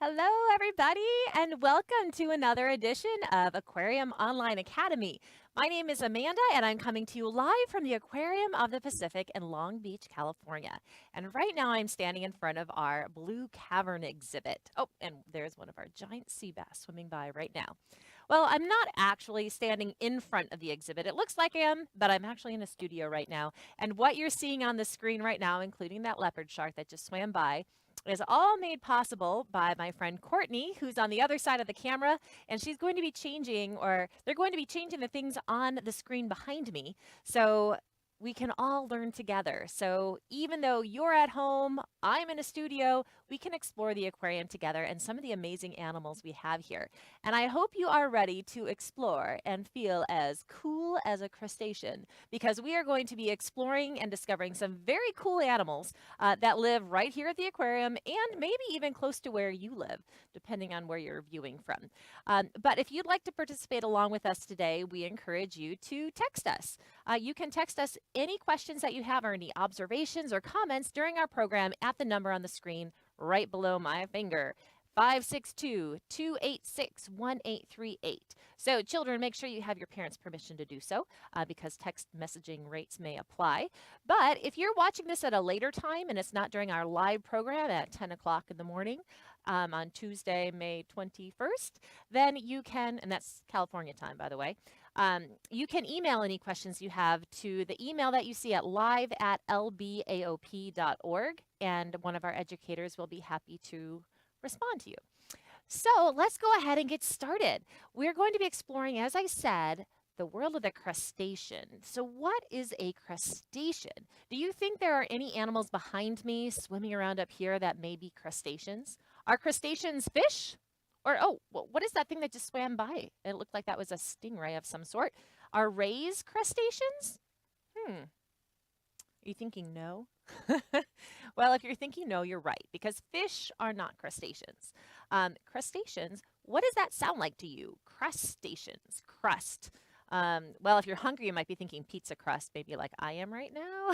Hello, everybody, and welcome to another edition of Aquarium Online Academy. My name is Amanda, and I'm coming to you live from the Aquarium of the Pacific in Long Beach, California. And right now, I'm standing in front of our Blue Cavern exhibit. Oh, and there's one of our giant sea bass swimming by right now. Well, I'm not actually standing in front of the exhibit. It looks like I am, but I'm actually in a studio right now. And what you're seeing on the screen right now, including that leopard shark that just swam by, is all made possible by my friend Courtney, who's on the other side of the camera, and she's going to be changing, or they're going to be changing the things on the screen behind me. So we can all learn together. So even though you're at home, I'm in a studio, we can explore the aquarium together and some of the amazing animals we have here. And I hope you are ready to explore and feel as cool as a crustacean because we are going to be exploring and discovering some very cool animals that live right here at the aquarium and maybe even close to where you live, depending on where you're viewing from. But if you'd like to participate along with us today, we encourage you to text us. You can text us any questions that you have or any observations or comments during our program at the number on the screen right below my finger. 562-286-1838. So children, make sure you have your parents' permission to do so because text messaging rates may apply. But if you're watching this at a later time and it's not during our live program at 10 o'clock in the morning on Tuesday, May 21st, then you can, and that's California time, by the way, you can email any questions you have to the email that you see at live@lbaop.org, and one of our educators will be happy to respond to you. So let's go ahead and get started. We're going to be exploring, as I said, the world of the crustacean. So what is a crustacean? Do you think there are any animals behind me swimming around up here that may be crustaceans? Are crustaceans fish? Or, oh, what is that thing that just swam by? It looked like that was a stingray of some sort. Are rays crustaceans? Are you thinking no? Well, if you're thinking no, you're right, because fish are not crustaceans. Crustaceans, what does that sound like to you? Crustaceans, crust. Well, if you're hungry, you might be thinking pizza crust, maybe like I am right now.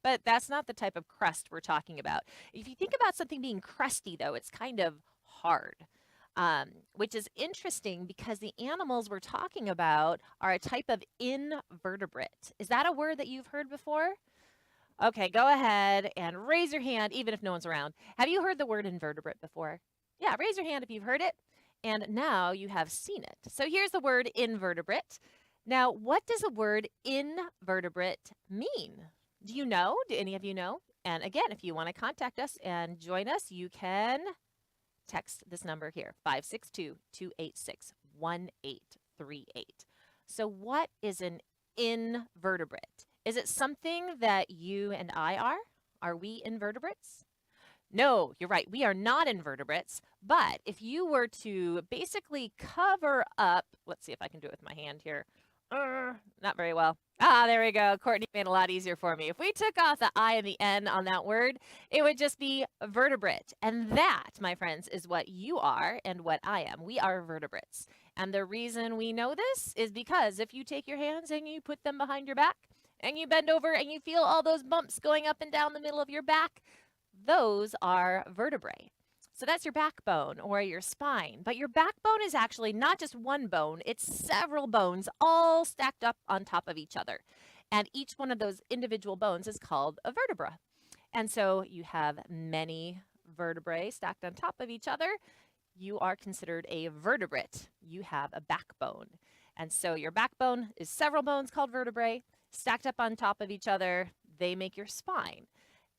But that's not the type of crust we're talking about. If you think about something being crusty, though, it's kind of hard. Which is interesting because the animals we're talking about are a type of invertebrate. Is that a word that you've heard before? Okay, go ahead and raise your hand, even if no one's around. Have you heard the word invertebrate before? Yeah, raise your hand if you've heard it. And now you have seen it. So here's the word invertebrate. Now, what does the word invertebrate mean? Do you know? Do any of you know? And again, if you want to contact us and join us, you can text this number here, 562-286-1838. So what is an invertebrate? Is it something that you and I are? Are we invertebrates? No, you're right. We are not invertebrates. But if you were to basically cover up, let's see if I can do it with my hand here. Not very well. There we go. Courtney made it a lot easier for me. If we took off the I and the N on that word, it would just be vertebrate. And that, my friends, is what you are and what I am. We are vertebrates. And the reason we know this is because if you take your hands and you put them behind your back and you bend over and you feel all those bumps going up and down the middle of your back, those are vertebrae. So that's your backbone or your spine. But your backbone is actually not just one bone, it's several bones all stacked up on top of each other. And each one of those individual bones is called a vertebra. And so you have many vertebrae stacked on top of each other. You are considered a vertebrate. You have a backbone. And so your backbone is several bones called vertebrae stacked up on top of each other. They make your spine.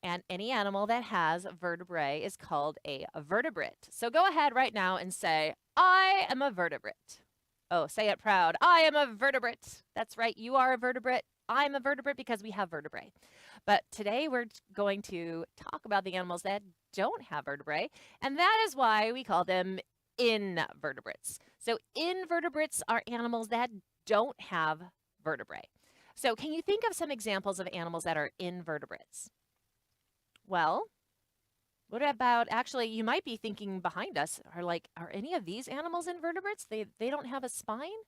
And any animal that has vertebrae is called a vertebrate. So go ahead right now and say, I am a vertebrate. Oh, say it proud. I am a vertebrate. That's right. You are a vertebrate. I'm a vertebrate because we have vertebrae. But today we're going to talk about the animals that don't have vertebrae. And that is why we call them invertebrates. So invertebrates are animals that don't have vertebrae. So can you think of some examples of animals that are invertebrates? Well, what about, actually, you might be thinking behind us, are any of these animals invertebrates? They don't have a spine?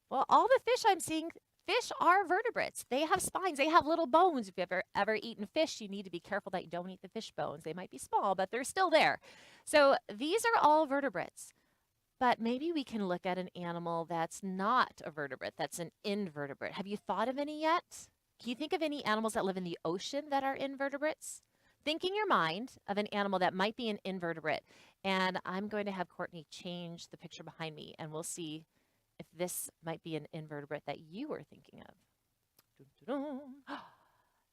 Well, all the fish I'm seeing, fish are vertebrates. They have spines. They have little bones. If you've ever eaten fish, you need to be careful that you don't eat the fish bones. They might be small, but they're still there. So these are all vertebrates. But maybe we can look at an animal that's not a vertebrate, that's an invertebrate. Have you thought of any yet? Can you think of any animals that live in the ocean that are invertebrates? Think in your mind of an animal that might be an invertebrate. And I'm going to have Courtney change the picture behind me, and we'll see if this might be an invertebrate that you were thinking of. Dun, dun, dun.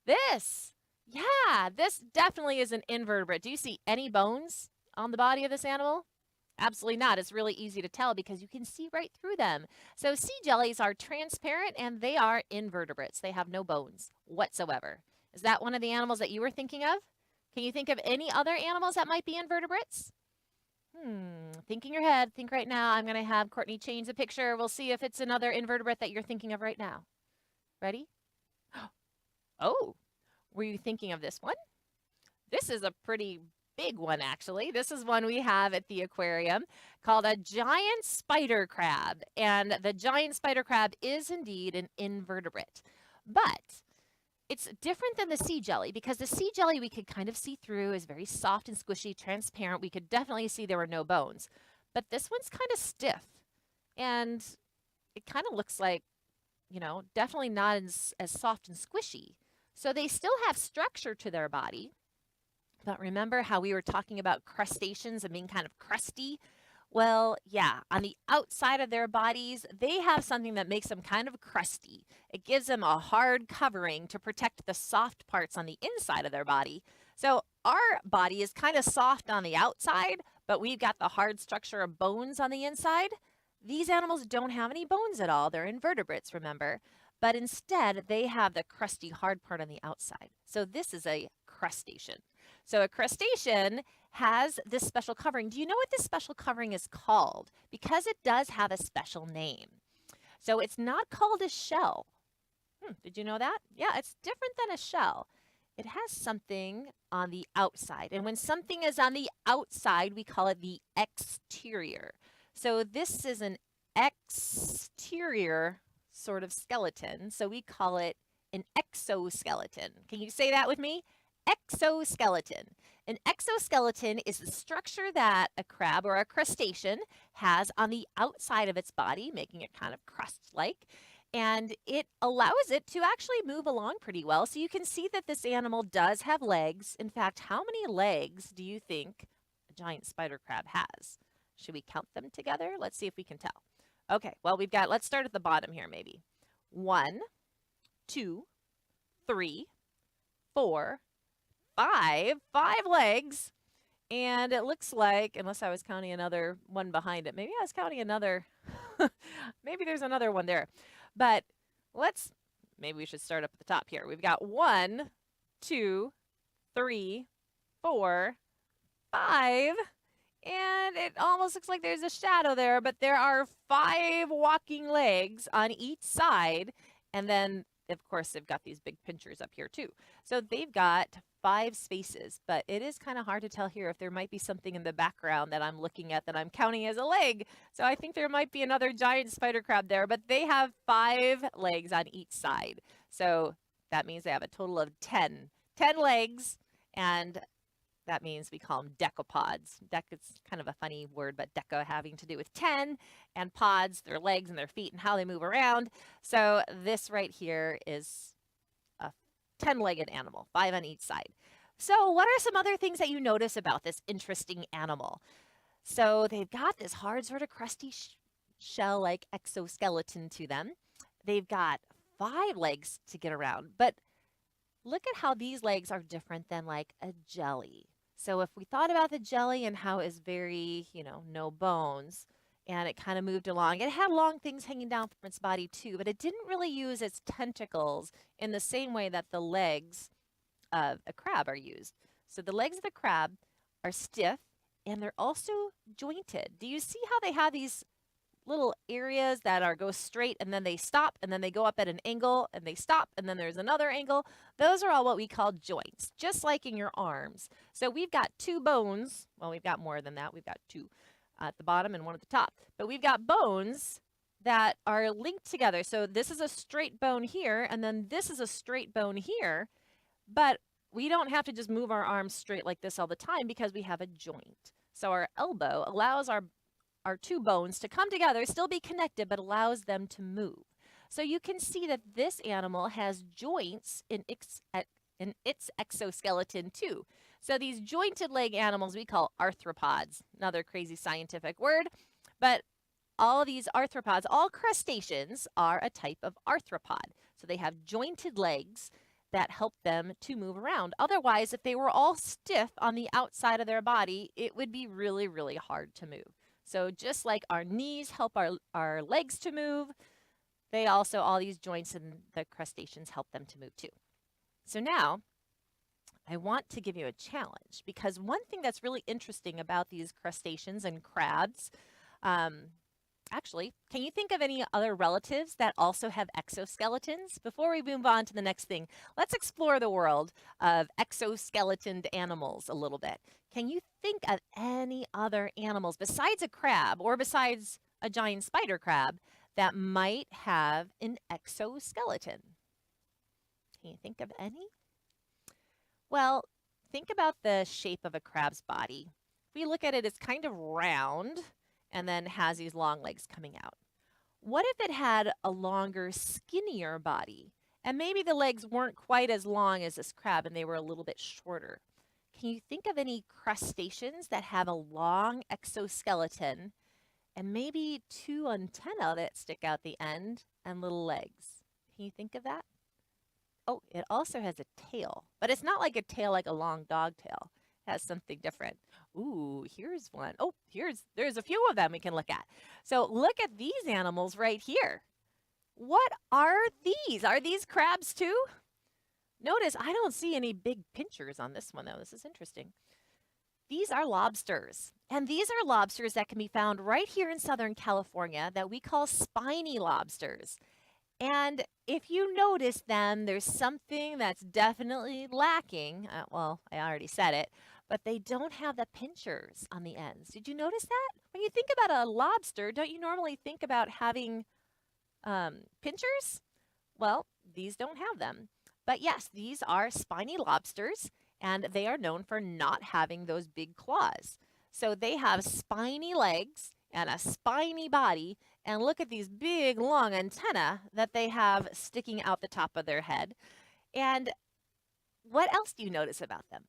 This! Yeah, this definitely is an invertebrate. Do you see any bones on the body of this animal? Absolutely not. It's really easy to tell because you can see right through them. So sea jellies are transparent and they are invertebrates. They have no bones whatsoever. Is that one of the animals that you were thinking of? Can you think of any other animals that might be invertebrates? Think in your head. Think right now. I'm going to have Courtney change the picture. We'll see if it's another invertebrate that you're thinking of right now. Ready? Oh, were you thinking of this one? This is a pretty big one, actually. This is one we have at the aquarium called a giant spider crab. And the giant spider crab is indeed an invertebrate. But it's different than the sea jelly because the sea jelly we could kind of see through, is very soft and squishy, transparent. We could definitely see there were no bones. But this one's kind of stiff. And it kind of looks like, definitely not as soft and squishy. So they still have structure to their body. But remember how we were talking about crustaceans and being kind of crusty? Well, yeah, on the outside of their bodies, they have something that makes them kind of crusty. It gives them a hard covering to protect the soft parts on the inside of their body. So our body is kind of soft on the outside, but we've got the hard structure of bones on the inside. These animals don't have any bones at all. They're invertebrates, remember? But instead, they have the crusty hard part on the outside. So this is a crustacean. So a crustacean has this special covering. Do you know what this special covering is called? Because it does have a special name. So it's not called a shell. Did you know that? Yeah, it's different than a shell. It has something on the outside. And when something is on the outside, we call it the exterior. So this is an exterior sort of skeleton. So we call it an exoskeleton. Can you say that with me? Exoskeleton. An exoskeleton is the structure that a crab or a crustacean has on the outside of its body, making it kind of crust-like. And it allows it to actually move along pretty well. So you can see that this animal does have legs. In fact, how many legs do you think a giant spider crab has? Should we count them together? Let's see if we can tell. Okay, well, let's start at the bottom here maybe. 1, 2, 3, 4, 5 legs. And it looks like, unless I was counting another one behind it, maybe I was counting another, maybe there's another one there. But maybe we should start up at the top here. We've got 1, 2, 3, 4, 5. And it almost looks like there's a shadow there, but there are 5 walking legs on each side. And then, of course, they've got these big pinchers up here too. So they've got 5 spaces, but it is kind of hard to tell here if there might be something in the background that I'm looking at that I'm counting as a leg. So I think there might be another giant spider crab there, but they have 5 legs on each side. So that means they have a total of 10 legs, and that means we call them decapods. Is kind of a funny word, but deca having to do with 10, and pods, their legs and their feet and how they move around. So this right here is a 10-legged animal, 5 on each side. So what are some other things that you notice about this interesting animal? So they've got this hard sort of crusty shell-like exoskeleton to them. They've got 5 legs to get around, but look at how these legs are different than like a jelly. So if we thought about the jelly and how it is very, no bones, and it kind of moved along, it had long things hanging down from its body too, but it didn't really use its tentacles in the same way that the legs of a crab are used. So the legs of the crab are stiff and they're also jointed. Do you see how they have these little areas that go straight and then they stop and then they go up at an angle and they stop and then there's another angle? Those are all what we call joints, just like in your arms. So we've got 2 bones. Well, we've got more than that. We've got 2 at the bottom and 1 at the top. But we've got bones that are linked together. So this is a straight bone here and then this is a straight bone here. But we don't have to just move our arms straight like this all the time because we have a joint. So our elbow allows our two bones to come together, still be connected, but allows them to move. So you can see that this animal has joints in its exoskeleton too. So these jointed leg animals we call arthropods, another crazy scientific word, but all of these arthropods, all crustaceans are a type of arthropod. So they have jointed legs that help them to move around. Otherwise, if they were all stiff on the outside of their body, it would be really, really hard to move. So just like our knees help our legs to move, they also, all these joints in the crustaceans help them to move too. So now I want to give you a challenge because one thing that's really interesting about these crustaceans and crabs, actually, can you think of any other relatives that also have exoskeletons? Before we move on to the next thing, let's explore the world of exoskeletoned animals a little bit. Can you think of any other animals besides a crab or besides a giant spider crab that might have an exoskeleton? Can you think of any? Well, think about the shape of a crab's body. If we look at it, it's kind of round and then has these long legs coming out. What if it had a longer, skinnier body? And maybe the legs weren't quite as long as this crab and they were a little bit shorter. Can you think of any crustaceans that have a long exoskeleton and maybe two antennae that stick out the end and little legs? Can you think of that? Oh, it also has a tail, but it's not like a tail like a long dog tail. It has something different. Ooh, here's one. Oh, there's a few of them we can look at. So look at these animals right here. What are these? Are these crabs too? Notice I don't see any big pinchers on this one though. This is interesting. These are lobsters. And these are lobsters that can be found right here in Southern California that we call spiny lobsters. And if you notice them, there's something that's definitely lacking. Well, I already said it, but they don't have the pinchers on the ends. Did you notice that? When you think about a lobster, don't you normally think about having pinchers? Well, these don't have them. But yes, these are spiny lobsters, and they are known for not having those big claws. So they have spiny legs and a spiny body, and look at these big long antennae that they have sticking out the top of their head. And what else do you notice about them?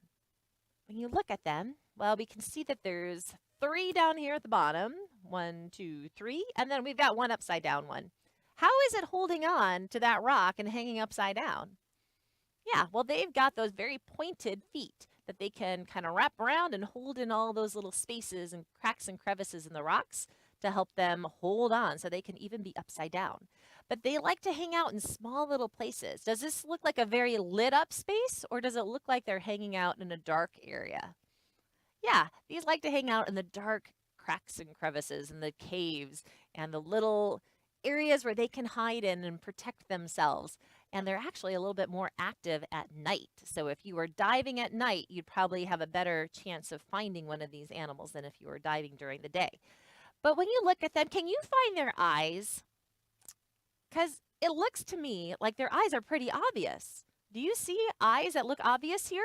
When you look at them, well, we can see that there's 3 down here at the bottom. 1, 2, 3, and then we've got one upside down one. How is it holding on to that rock and hanging upside down? Yeah, well, they've got those very pointed feet that they can kind of wrap around and hold in all those little spaces and cracks and crevices in the rocks to help them hold on so they can even be upside down. But they like to hang out in small little places. Does this look like a very lit up space or does it look like they're hanging out in a dark area? Yeah, these like to hang out in the dark cracks and crevices and the caves and the little areas where they can hide in and protect themselves. And they're actually a little bit more active at night. So if you were diving at night, you'd probably have a better chance of finding one of these animals than if you were diving during the day. But when you look at them, can you find their eyes? Because it looks to me like their eyes are pretty obvious. Do you see eyes that look obvious here?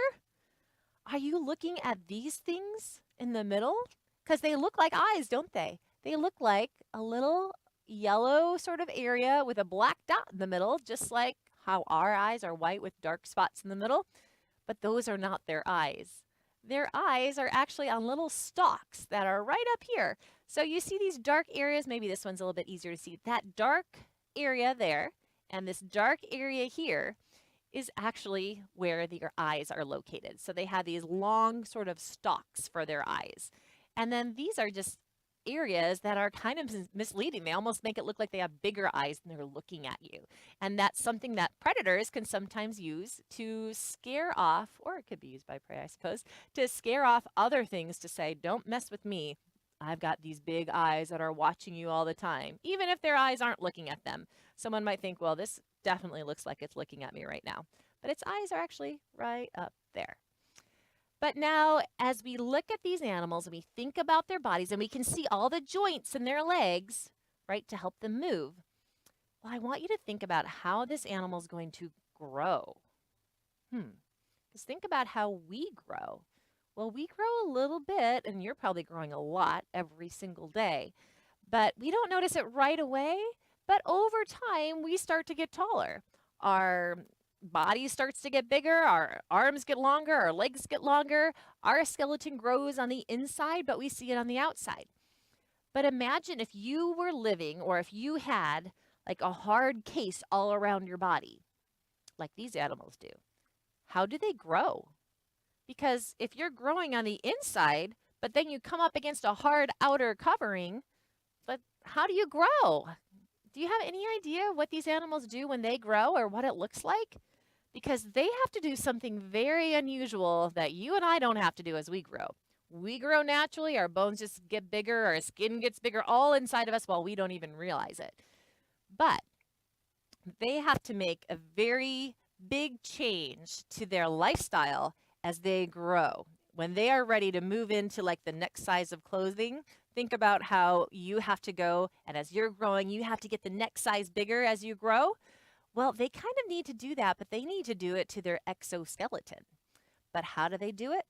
Are you looking at these things in the middle? Because they look like eyes, don't they? They look like a little yellow sort of area with a black dot in the middle, just like how our eyes are white with dark spots in the middle. But those are not their eyes. Their eyes are actually on little stalks that are right up here. So you see these dark areas, maybe this one's a little bit easier to see. That dark area there and this dark area here is actually where their eyes are located. So they have these long sort of stalks for their eyes. And then these are just areas that are kind of misleading. They almost make it look like they have bigger eyes and they're looking at you. And that's something that predators can sometimes use to scare off, or it could be used by prey, I suppose, to scare off other things to say, don't mess with me. I've got these big eyes that are watching you all the time, even if their eyes aren't looking at them. Someone might think, well, this definitely looks like it's looking at me right now. But its eyes are actually right up there. But now, as we look at these animals and we think about their bodies and we can see all the joints in their legs, right, to help them move, well, I want you to think about how this animal is going to grow. Just think about how we grow. Well, we grow a little bit, and you're probably growing a lot every single day, but we don't notice it right away. But over time, we start to get taller. Our body starts to get bigger, our arms get longer, our legs get longer, our skeleton grows on the inside, but we see it on the outside. But imagine if you were living or if you had like a hard case all around your body, like these animals do. How do they grow? Because if you're growing on the inside, but then you come up against a hard outer covering, but how do you grow? Do you have any idea what these animals do when they grow or what it looks like? Because they have to do something very unusual that you and I don't have to do as we grow. We grow naturally, our bones just get bigger, our skin gets bigger, all inside of us while we don't even realize it. But they have to make a very big change to their lifestyle as they grow. When they are ready to move into like the next size of clothing, think about how you have to go, and as you're growing, you have to get the next size bigger as you grow. Well, they kind of need to do that, but they need to do it to their exoskeleton. But how do they do it?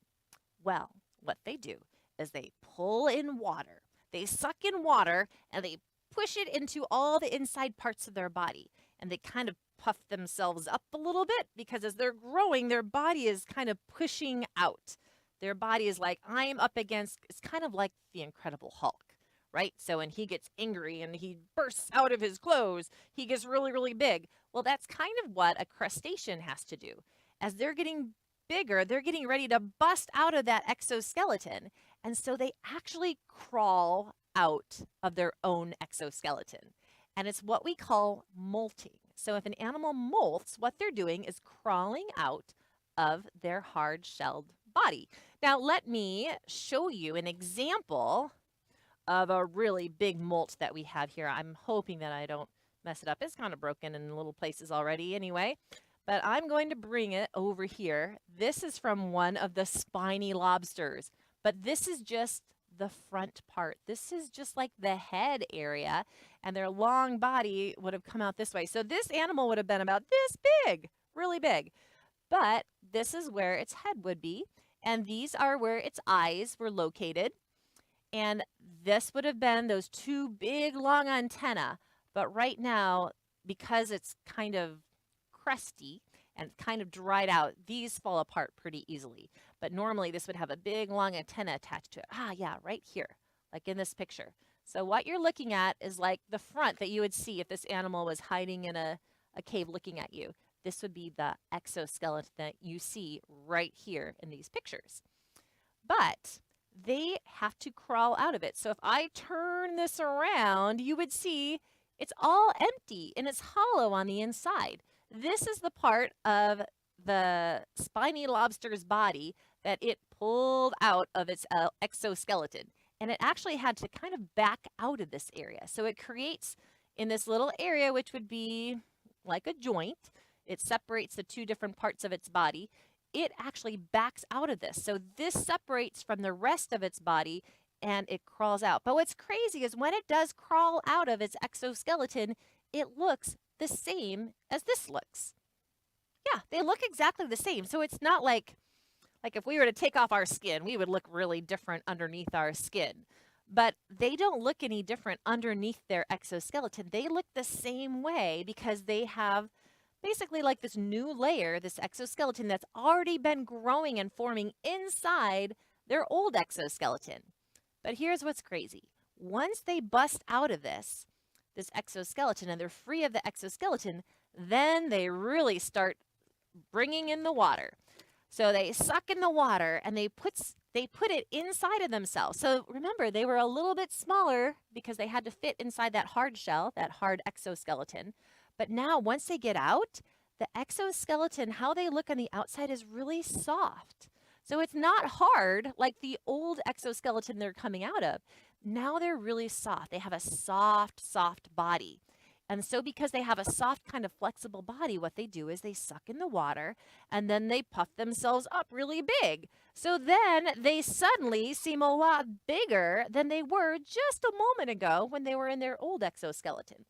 Well, what they do is they pull in water. They suck in water and they push it into all the inside parts of their body. And they kind of puff themselves up a little bit because as they're growing, their body is kind of pushing out. Their body is like, I'm up against, it's kind of like the Incredible Hulk, right? So when he gets angry and he bursts out of his clothes, he gets really, really big. Well, that's kind of what a crustacean has to do. As they're getting bigger, they're getting ready to bust out of that exoskeleton. And so they actually crawl out of their own exoskeleton. And it's what we call molting. So if an animal molts, what they're doing is crawling out of their hard shelled body. Now, let me show you an example of a really big molt that we have here. I'm hoping that I don't mess it up. It's kind of broken in little places already anyway, but I'm going to bring it over here. This is from one of the spiny lobsters, but this is just the front part. This is just like the head area, and their long body would have come out this way. So this animal would have been about this big, really big, but this is where its head would be, and these are where its eyes were located. And this would have been those two big long antennae. But right now, because it's kind of crusty and kind of dried out, these fall apart pretty easily. But normally this would have a big long antenna attached to it. Ah, yeah, right here, like in this picture. So what you're looking at is like the front that you would see if this animal was hiding in a cave looking at you. This would be the exoskeleton that you see right here in these pictures. But they have to crawl out of it. So if I turn this around, you would see it's all empty and it's hollow on the inside. This is the part of the spiny lobster's body that it pulled out of its exoskeleton. And it actually had to kind of back out of this area. So it creates in this little area, which would be like a joint, it separates the two different parts of its body. It actually backs out of this. So this separates from the rest of its body and it crawls out. But what's crazy is when it does crawl out of its exoskeleton, it looks the same as this looks. Yeah, they look exactly the same. So it's not like if we were to take off our skin, we would look really different underneath our skin. But they don't look any different underneath their exoskeleton. They look the same way because they have basically like this new layer, this exoskeleton that's already been growing and forming inside their old exoskeleton. But here's what's crazy. Once they bust out of this exoskeleton and they're free of the exoskeleton, then they really start bringing in the water. So they suck in the water and they put it inside of themselves. So remember, they were a little bit smaller because they had to fit inside that hard shell, that hard exoskeleton. But now once they get out, the exoskeleton, how they look on the outside is really soft. So it's not hard like the old exoskeleton they're coming out of. Now they're really soft. They have a soft, soft body. And so because they have a soft kind of flexible body, what they do is they suck in the water and then they puff themselves up really big. So then they suddenly seem a lot bigger than they were just a moment ago when they were in their old exoskeleton.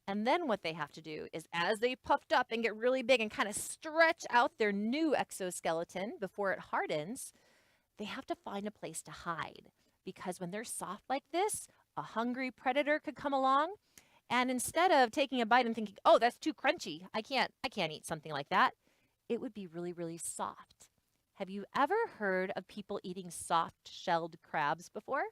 And then what they have to do is as they puffed up and get really big and kind of stretch out their new exoskeleton before it hardens, they have to find a place to hide because when they're soft like this, a hungry predator could come along and instead of taking a bite and thinking, "Oh, that's too crunchy. I can't eat something like that." It would be really, really soft. Have you ever heard of people eating soft-shelled crabs before?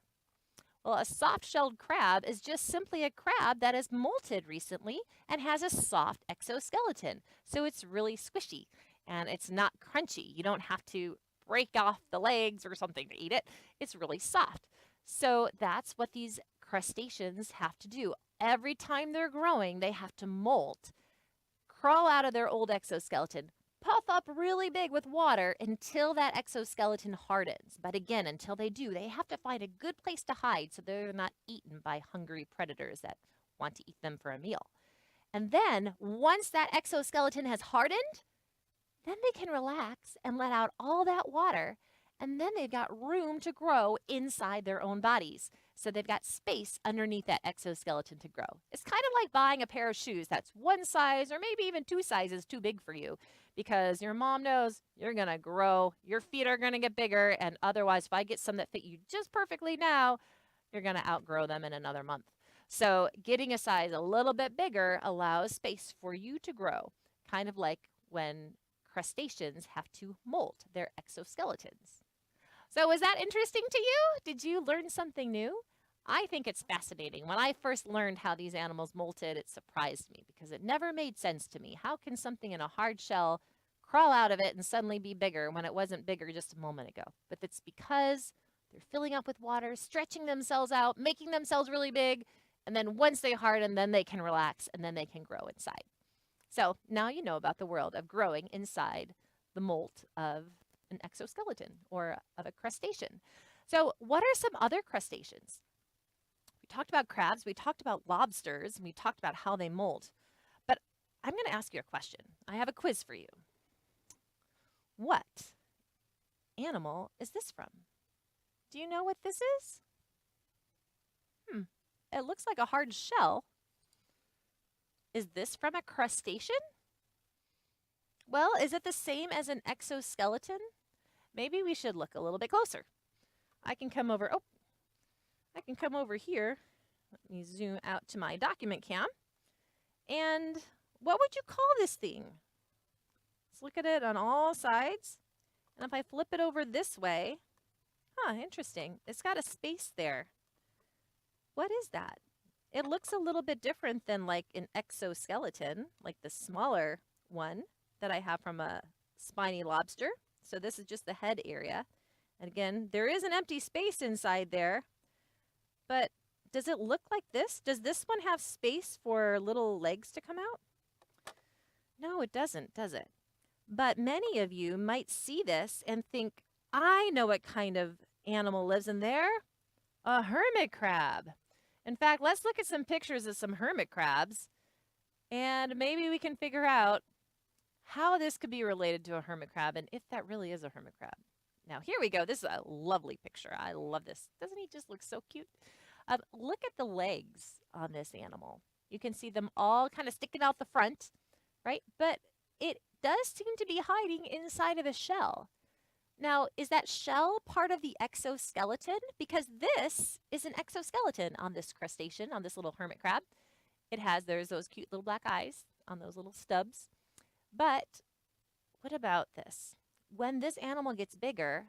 Well, a soft-shelled crab is just simply a crab that has molted recently and has a soft exoskeleton. So it's really squishy and it's not crunchy. You don't have to break off the legs or something to eat it. It's really soft. So that's what these crustaceans have to do. Every time they're growing, they have to molt, crawl out of their old exoskeleton, puff up really big with water until that exoskeleton hardens. But again, until they do, they have to find a good place to hide so they're not eaten by hungry predators that want to eat them for a meal. And then, once that exoskeleton has hardened, then they can relax and let out all that water. And then they've got room to grow inside their own bodies. So they've got space underneath that exoskeleton to grow. It's kind of like buying a pair of shoes that's one size or maybe even two sizes too big for you because your mom knows you're going to grow, your feet are going to get bigger, and otherwise, if I get some that fit you just perfectly now, you're going to outgrow them in another month. So getting a size a little bit bigger allows space for you to grow, kind of like when crustaceans have to molt their exoskeletons. So was that interesting to you? Did you learn something new? I think it's fascinating. When I first learned how these animals molted, it surprised me because it never made sense to me. How can something in a hard shell crawl out of it and suddenly be bigger when it wasn't bigger just a moment ago? But it's because they're filling up with water, stretching themselves out, making themselves really big, and then once they harden, then they can relax and then they can grow inside. So now you know about the world of growing inside the molt of an exoskeleton or of a crustacean. So what are some other crustaceans? We talked about crabs, we talked about lobsters, and we talked about how they molt. But I'm going to ask you a question. I have a quiz for you. What animal is this from? Do you know what this is? It looks like a hard shell. Is this from a crustacean? Well, is it the same as an exoskeleton? Maybe we should look a little bit closer. I can come over here. Let me zoom out to my document cam. And what would you call this thing? Let's look at it on all sides. And if I flip it over this way, interesting. It's got a space there. What is that? It looks a little bit different than like an exoskeleton, like the smaller one that I have from a spiny lobster. So this is just the head area. And again, there is an empty space inside there. But does it look like this? Does this one have space for little legs to come out? No, it doesn't, does it? But many of you might see this and think, I know what kind of animal lives in there. A hermit crab. In fact, let's look at some pictures of some hermit crabs. And maybe we can figure out how this could be related to a hermit crab and if that really is a hermit crab. Now, here we go. This is a lovely picture. I love this. Doesn't he just look so cute? Look at the legs on this animal. You can see them all kind of sticking out the front, right? But it does seem to be hiding inside of a shell. Now, is that shell part of the exoskeleton? Because this is an exoskeleton on this crustacean, on this little hermit crab. There's those cute little black eyes on those little stubs. But what about this? When this animal gets bigger,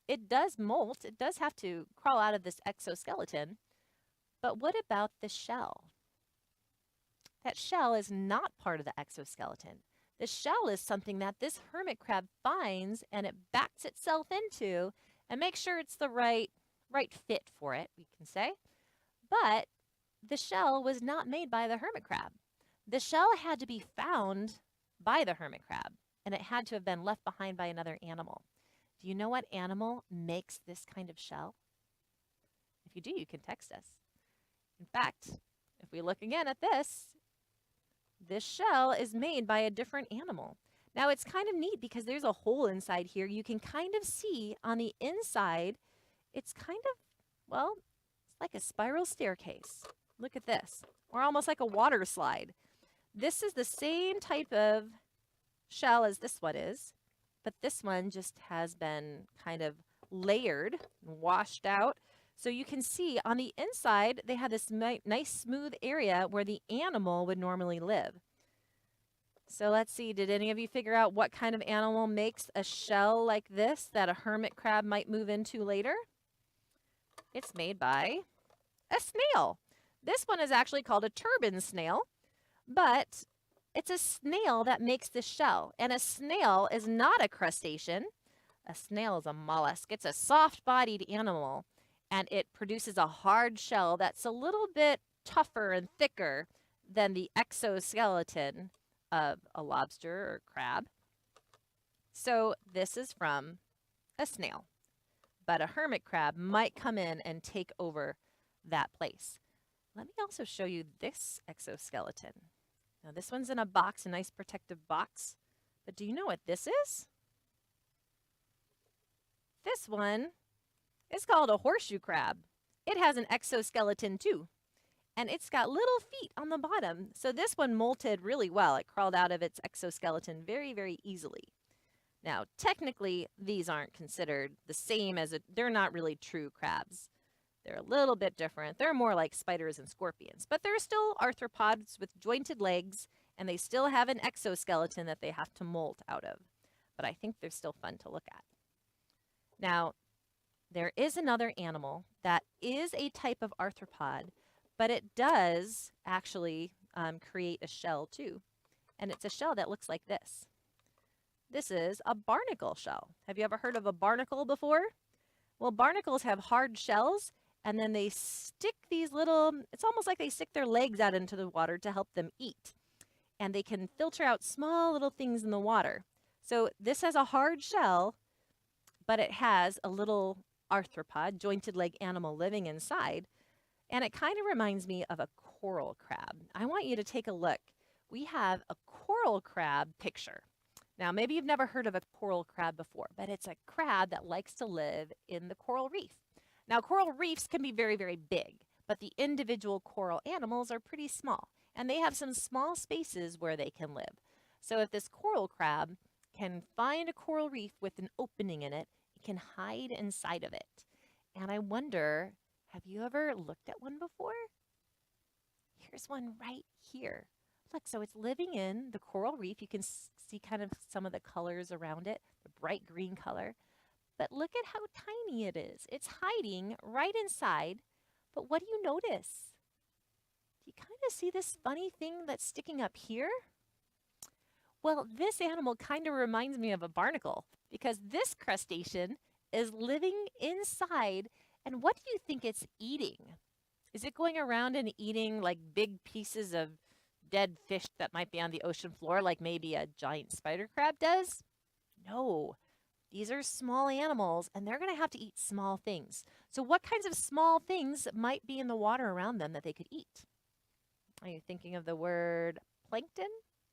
it does molt. It does have to crawl out of this exoskeleton. But what about the shell? That shell is not part of the exoskeleton. The shell is something that this hermit crab finds and it backs itself into and makes sure it's the right fit for it, we can say. But the shell was not made by the hermit crab. The shell had to be found by the hermit crab, and it had to have been left behind by another animal. Do you know what animal makes this kind of shell? If you do, you can text us. In fact, if we look again at this shell is made by a different animal. Now, it's kind of neat because there's a hole inside here. You can kind of see on the inside, it's kind of, well, it's like a spiral staircase. Look at this. Or almost like a water slide. This is the same type of shell as this one is, but this one just has been kind of layered, washed out. So you can see on the inside, they have this nice smooth area where the animal would normally live. So let's see, did any of you figure out what kind of animal makes a shell like this that a hermit crab might move into later? It's made by a snail. This one is actually called a turban snail, but it's a snail that makes the shell. And a snail is not a crustacean. A snail is a mollusk. It's a soft-bodied animal, and it produces a hard shell that's a little bit tougher and thicker than the exoskeleton of a lobster or crab. So this is from a snail, but a hermit crab might come in and take over that place. Let me also show you this exoskeleton. Now this one's in a box, a nice protective box, but do you know what this is? This one is called a horseshoe crab. It has an exoskeleton too, and it's got little feet on the bottom. So this one molted really well. It crawled out of its exoskeleton very, very easily. Now, technically, these aren't considered the same as they're not really true crabs. They're a little bit different. They're more like spiders and scorpions, but they're still arthropods with jointed legs, and they still have an exoskeleton that they have to molt out of. But I think they're still fun to look at. Now, there is another animal that is a type of arthropod, but it does actually create a shell too. And it's a shell that looks like this. This is a barnacle shell. Have you ever heard of a barnacle before? Well, barnacles have hard shells, and then they stick these little, it's almost like they stick their legs out into the water to help them eat. And they can filter out small little things in the water. So this has a hard shell, but it has a little arthropod, jointed leg animal living inside. And it kind of reminds me of a coral crab. I want you to take a look. We have a coral crab picture. Now, maybe you've never heard of a coral crab before, but it's a crab that likes to live in the coral reef. Now, coral reefs can be very, very big, but the individual coral animals are pretty small, and they have some small spaces where they can live. So if this coral crab can find a coral reef with an opening in it, it can hide inside of it. And I wonder, have you ever looked at one before? Here's one right here. Look, so it's living in the coral reef. You can see kind of some of the colors around it, the bright green color. But look at how tiny it is. It's hiding right inside. But what do you notice? Do you kind of see this funny thing that's sticking up here? Well, this animal kind of reminds me of a barnacle because this crustacean is living inside. And what do you think it's eating? Is it going around and eating like big pieces of dead fish that might be on the ocean floor like maybe a giant spider crab does? No. These are small animals, and they're going to have to eat small things. So what kinds of small things might be in the water around them that they could eat? Are you thinking of the word plankton?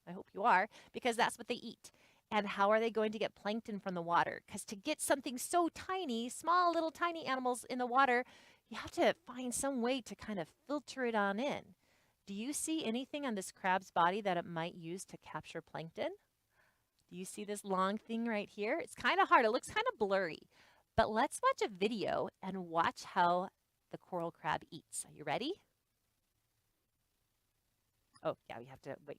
I hope you are, because that's what they eat. And how are they going to get plankton from the water? Because to get something so tiny, small little tiny animals in the water, you have to find some way to kind of filter it on in. Do you see anything on this crab's body that it might use to capture plankton? Do you see this long thing right here? It's kind of hard. It looks kind of blurry. But let's watch a video and watch how the coral crab eats. Are you ready? Oh, yeah, we have to wait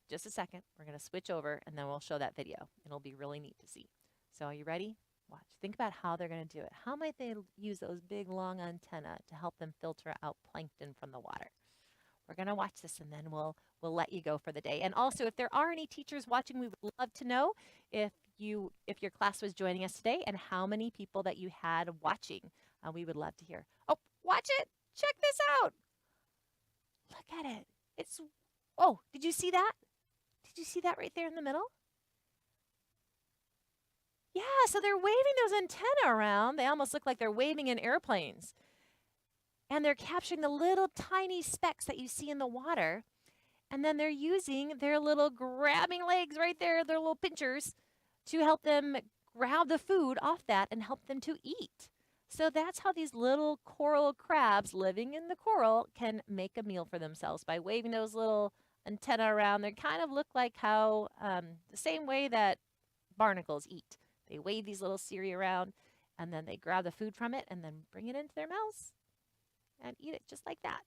just a second. We're going to switch over, and then we'll show that video. It'll be really neat to see. So are you ready? Watch. Think about how they're going to do it. How might they use those big, long antennae to help them filter out plankton from the water? We're going to watch this, and then we'll let you go for the day. And also, if there are any teachers watching, we would love to know if your class was joining us today and how many people that you had watching. We would love to hear. Oh, watch it. Check this out. Look at it. Oh, did you see that? Did you see that right there in the middle? Yeah, so they're waving those antennae around. They almost look like they're waving in airplanes. And they're capturing the little tiny specks that you see in the water. And then they're using their little grabbing legs right there, their little pinchers, to help them grab the food off that and help them to eat. So that's how these little coral crabs living in the coral can make a meal for themselves by waving those little antennae around. They kind of look like how the same way that barnacles eat. They wave these little cirri around, and then they grab the food from it and then bring it into their mouths and eat it just like that.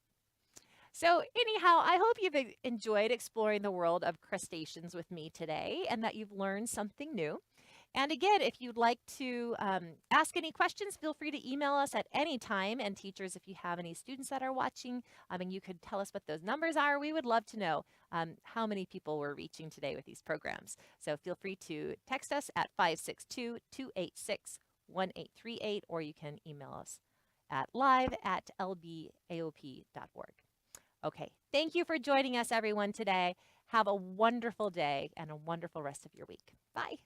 So anyhow, I hope you've enjoyed exploring the world of crustaceans with me today and that you've learned something new. And again, if you'd like to ask any questions, feel free to email us at any time. And teachers, if you have any students that are watching, and you could tell us what those numbers are, we would love to know how many people we're reaching today with these programs. So feel free to text us at 562-286-1838, or you can email us at live@lbaop.org. Okay, thank you for joining us, everyone, today. Have a wonderful day and a wonderful rest of your week. Bye.